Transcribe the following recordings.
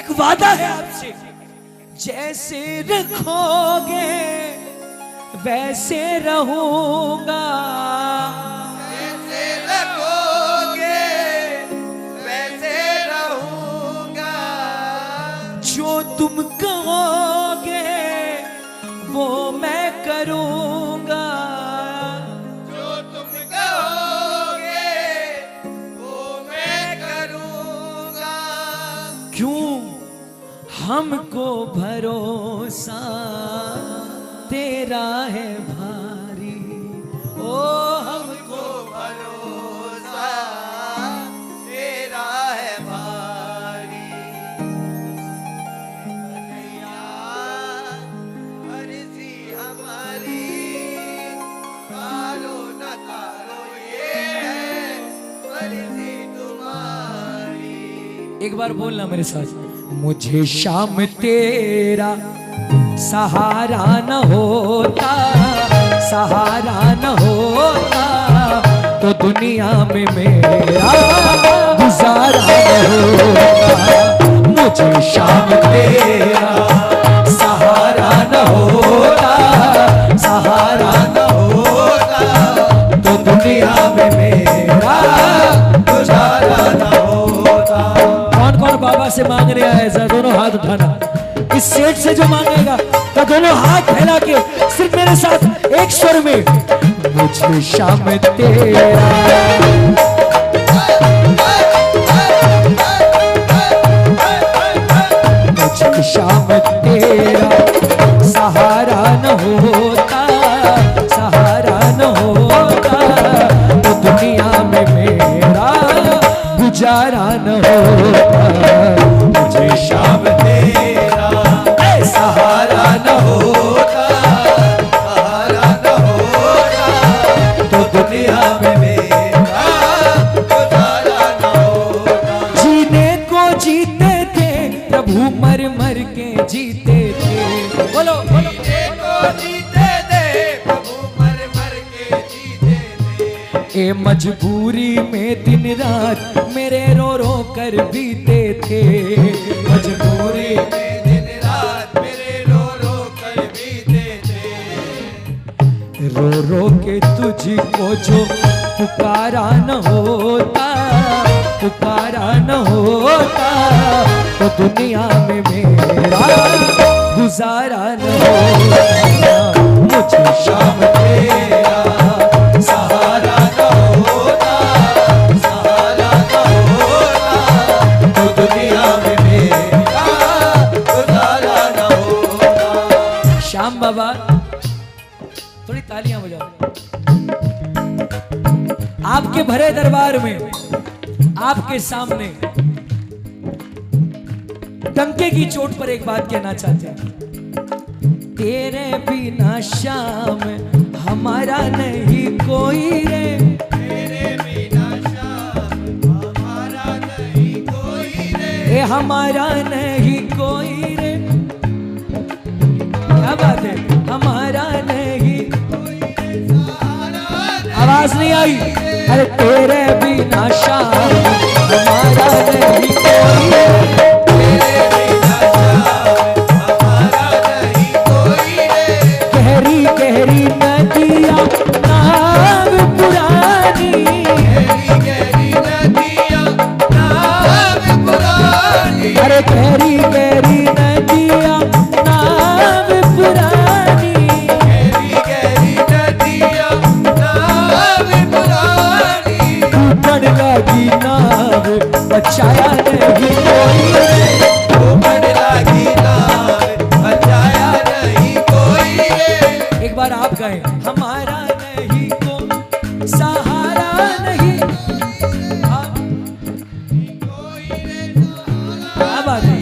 एक वादा है आपसे, जैसे रखोगे वैसे रहूंगा, जैसे रखोगे वैसे रहूंगा, जो तुम कहोगे वो मैं करूंगा, जो तुम कहोगे वो मैं करूंगा। क्यों हमको भरोसा तेरा है भारी, ओ हमको भरोसा तेरा है भारी, कन्हैया अर्जी हमारी कारो न कारो ये है अर्जी तुम्हारी। एक बार बोलना मेरे साथ, मुझे शाम तेरा सहारा न होता, सहारा न होता तो दुनिया में मेरा गुजारा न होता। मुझे शाम तेरा सहारा न होता, सहारा न होता तो दुनिया में मेरा गुजारा न होता। कौन कौन बाबा से मांगने आए, जरा दोनों हाथ उठाना। इस सेठ से जो मांगेगा तो दोनों हाथ फैला के सिर्फ मेरे साथ एक स्वर में, मुझे शाम तेरा, मुझे शाम तेरा सहारा न होता, सहारा न होता तो दुनिया में मेरा गुजारा न होता। मुझे शाम तेरा सहारा न होता, सहारा न होता तो दुनिया में मेरा गुजारा न होता। जीने को जीते थे प्रभु, मर मर के जीते थे, बोलो बोलो। जीने को जीते थे प्रभु, मर मर के जीते थे। ए मजबूरी में दिन रात मेरे रो रो कर बीते थे, मजबूरी में रो रो के तुझको जो पुकारा न होता, पुकारा न होता तो दुनिया में मेरा गुजारा न होता। मुझे शाम तेरा सहारा न होता, सहारा न होता तो दुनिया में मेरा गुजारा न होता। श्याम बाबा थोड़ी तालियां बजाओ। आपके भरे दरबार में, आपके सामने डंके की चोट पर एक बात कहना चाहते हैं, तेरे बिना श्याम हमारा नहीं कोई रे, तेरे बिना श्याम हमारा नहीं कोई रे, ए हमारा नहीं कोई रे, क्या बात है, हमारा नहीं, आवाज नहीं आई, अरे तेरे बिना श्याम हमारा नहीं कोई, तेरे बिना श्याम हमारा नहीं कोई रे, गहरी गहरी नदियाँ नाव पुरानी, गहरी गहरी नदियाँ नाव पुरानी, अरे गहरी गहरी नदियाँ नाव पुरानी, गहरी गहरी नदियाँ नाव पुरानी, डूबने लगी नाव बचाया नहीं कोई, डूबने लगी नाव बचाया नहीं कोई रे। एक बार आप गाएं, हमारा नहीं को सहारा नहीं, क्या बात है,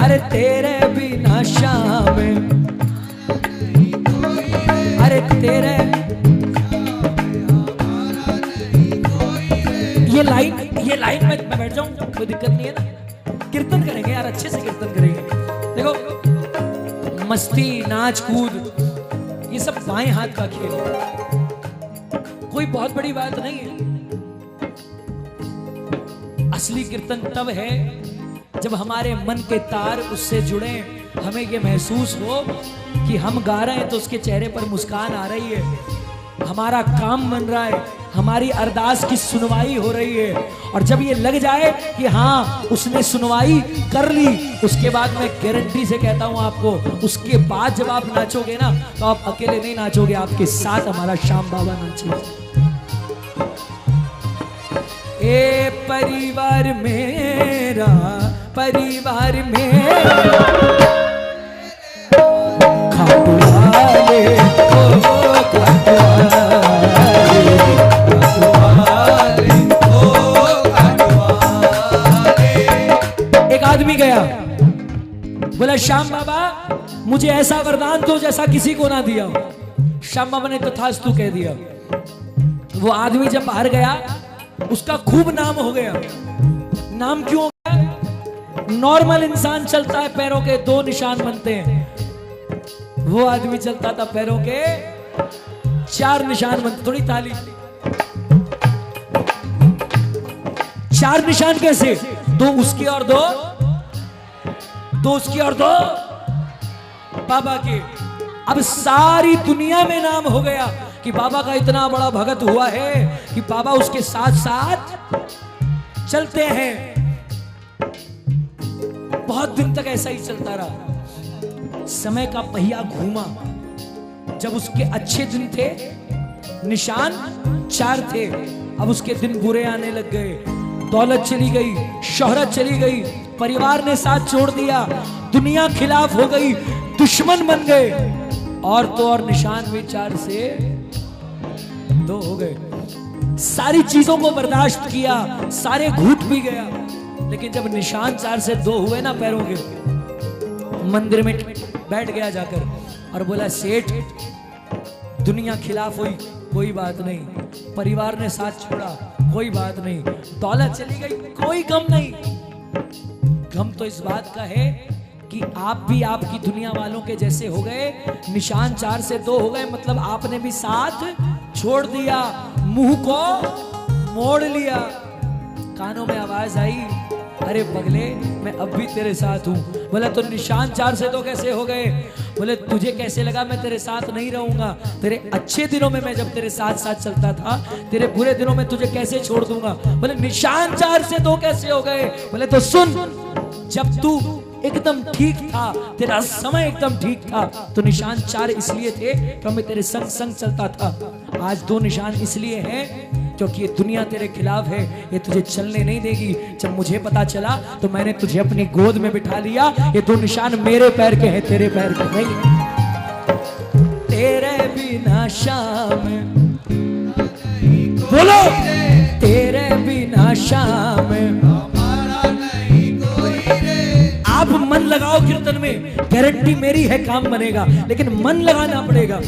अरे तेरे बिना श्याम, अरे तेरे, ये लाइन में बैठ जाऊं कोई दिक्कत नहीं है ना, कीर्तन करेंगे यार, अच्छे से कीर्तन करेंगे। देखो मस्ती नाच कूद ये सब बाएं हाथ का खेल है, कोई बहुत बड़ी बात नहीं है। असली कीर्तन तब है जब हमारे मन के तार उससे जुड़े, हमें ये महसूस हो कि हम गा रहे हैं तो उसके चेहरे पर मुस्कान आ रही है, हमारा काम बन रहा है, हमारी अरदास की सुनवाई हो रही है। और जब ये लग जाए कि हाँ उसने सुनवाई कर ली, उसके बाद मैं गारंटी से कहता हूं आपको, उसके बाद जब आप नाचोगे ना तो आप अकेले नहीं नाचोगे, आपके साथ हमारा श्याम बाबा नाचेगा। ए परिवार मेरा, परिवार मेरा, खाटू वाले ओ खाटू वाले। एक आदमी गया, बोला श्याम बाबा मुझे ऐसा वरदान दो जैसा किसी को ना दिया। श्याम बाबा ने तथास्तु कह दिया। वो आदमी जब बाहर गया उसका खूब नाम हो गया। नाम क्यों हो गया? नॉर्मल इंसान चलता है पैरों के 2 निशान बनते हैं, वो आदमी चलता था पैरों के 4 निशान बनते। थोड़ी ताली। 4 निशान कैसे? 2 उसके और 2 उसके और 2 बाबा के। अब सारी दुनिया में नाम हो गया कि बाबा का इतना बड़ा भगत हुआ है कि बाबा उसके साथ साथ चलते हैं। बहुत दिन तक ऐसा ही चलता रहा। समय का पहिया घूमा। जब उसके अच्छे दिन थे, निशान 4 थे, अब उसके दिन बुरे आने लग गए। दौलत चली गई, शोहरत चली गई, परिवार ने साथ छोड़ दिया, दुनिया खिलाफ हो गई, दुश्मन बन गए, और तो और निशान भी 4 से 2 हो गए। सारी चीजों को बर्दाश्त किया, सारे घूट भी गया, लेकिन जब निशान 4 से 2 हुए ना पैरों के, मंदिर में बैठ गया जाकर और बोला सेठ दुनिया खिलाफ हुई कोई बात नहीं, परिवार ने साथ छोड़ा कोई बात नहीं, दौलत चली गई कोई गम नहीं। गम तो इस बात का है कि आप भी आपकी दुनिया वालों के जैसे हो गए। निशान 4 से 2 हो गए, मतलब आपने भी साथ छोड़ दिया, मुंह को मोड़ लिया। कानों में आवाज आई, अरे पगले मैं अब भी तेरे साथ हूं। बोला तो निशान 4 से 2 कैसे हो गए? बोले तुझे कैसे लगा मैं तेरे साथ नहीं रहूंगा? तेरे अच्छे दिनों में मैं जब तेरे साथ साथ चलता था, तेरे बुरे दिनों में तुझे कैसे छोड़ दूंगा? बोले निशान 4 से 2 कैसे हो गए? बोले तो सुन, जब तू एकदम ठीक था, तेरा समय एकदम ठीक था, तो निशान 4 इसलिए थे कि मैं तेरे संग संग चलता था। आज 2 निशान इसलिए हैं क्योंकि ये दुनिया तेरे खिलाफ है, ये तुझे चलने नहीं देगी। जब मुझे पता चला तो मैंने तुझे अपनी गोद में बिठा लिया। ये 2 निशान मेरे पैर के हैं, तेरे पैर के नहीं। तेरे बिना शाम, बोलो तेरे बिना शाम आप मन लगाओ कीर्तन में, गारंटी मेरी है काम बनेगा, लेकिन मन लगाना पड़ेगा।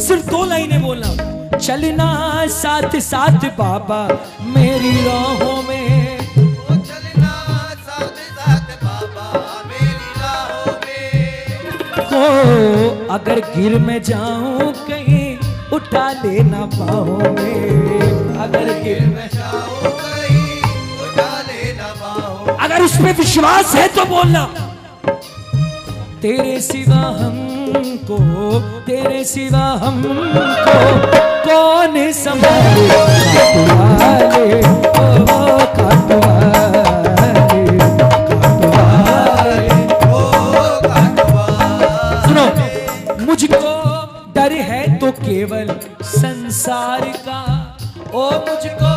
सिर्फ 2 लाइनें बोलना, चलना साथ साथ बाबा मेरी राहों में, चलना साथ साथ बाबा मेरी राहों में। हो अगर गिर में जाऊं कहीं उठा लेना बाहों में, अगर गिर में जाओ कहीं उठा लेना बाहों। अगर उस पे विश्वास है तो बोलना, तेरे सिवा हमको, तेरे सिवा हमको कौन संभाले? खाटुवाले ओ खाटुवाले, खाटुवाले ओ खाटुवाले। सुनो, मुझको डर है तो केवल संसार का, ओ मुझको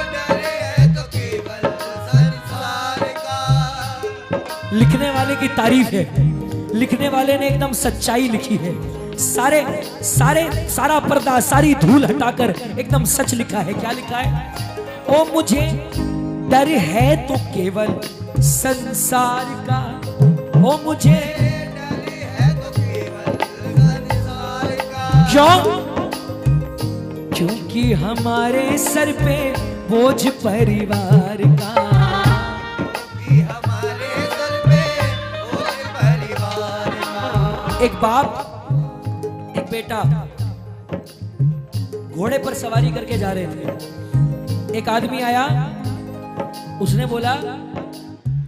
डर है तो केवल संसार का। लिखने वाले की तारीफ है, लिखने वाले ने एकदम सच्चाई लिखी है। सारा पर्दा, सारी धूल हटाकर एकदम सच लिखा है। क्या लिखा है? ओ मुझे डर है तो केवल संसार का, ओ मुझे डर है तो केवल संसार का। क्यों? क्योंकि हमारे सर पे बोझ परिवार का। कि हमारे सर पे बोझ परिवार का। एक बाप, एक बेटा घोड़े पर सवारी करके जा रहे थे। एक आदमी आया, उसने बोला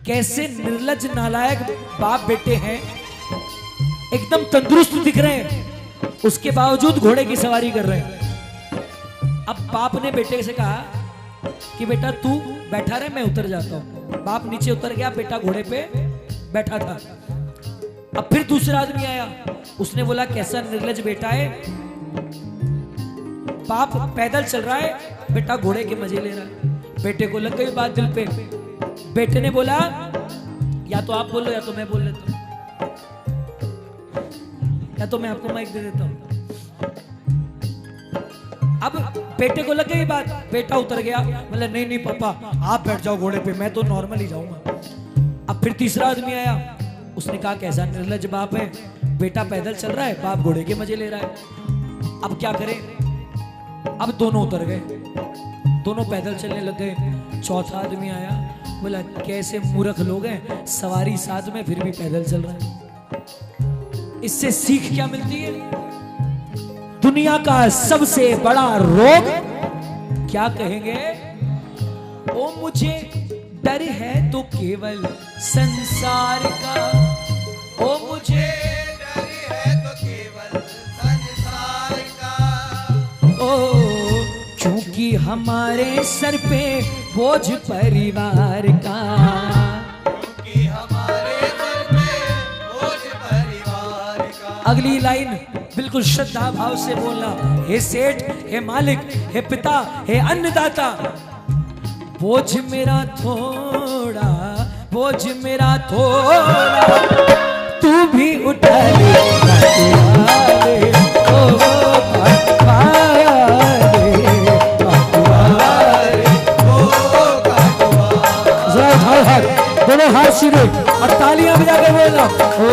कैसे निर्लज नालायक बाप बेटे हैं, एकदम तंदुरुस्त दिख रहे हैं, उसके बावजूद घोड़े की सवारी कर रहे हैं। अब बाप ने बेटे से कहा कि बेटा तू बैठा रहे, मैं उतर जाता हूं। बाप नीचे उतर गया, बेटा घोड़े पे बैठा था। अब फिर दूसरा आदमी आया, उसने बोला कैसा निर्लज बेटा है, बाप पैदल चल रहा है, बेटा घोड़े के मजे ले रहा है। बेटे को लग गई बात दिल पे। बेटे ने बोला या तो आप बोलो या तो मैं बोल लेता हूं, या तो मैं आपको माइक दे देता हूं। अब बेटे को लग गई बात, बेटा उतर गया, बोला नहीं नहीं पापा आप बैठ जाओ घोड़े पे, मैं तो नॉर्मल ही जाऊंगा। अब फिर तीसरा आदमी आया, उसने कहा कैसा निर्लज बाप है, बेटा पैदल चल रहा है, बाप घोड़े के मजे ले रहा है, अब क्या करें। अब दोनों उतर गए, दोनों पैदल चलने लग गए। चौथा आदमी आया, बोला कैसे मूर्ख लोग हैं, सवारी साथ में फिर भी पैदल चल रहे हैं। इससे सीख क्या मिलती है? दुनिया का सबसे बड़ा रोग क्या कहेंगे? ओ मुझे डर है तो केवल संसार का, ओ मुझे डर है तो केवल संसार का। ओ क्योंकि हमारे सर पे बोझ परिवार का, क्योंकि हमारे सर पे बोझ परिवार का। अगली लाइन बिल्कुल श्रद्धा भाव से बोलना, हे सेठ, हे मालिक, हे पिता, हे अन्नदाता, बोझ मेरा थोड़ा, बोझ मेरा थोड़ा, तू भी उठा ले पटवारे, ओ पटवारे, पटवारे, ओ काटवा। जरा उठाओ हाथ, दोनों हाथ सीधे और तालियां बजा के बोलना, ओ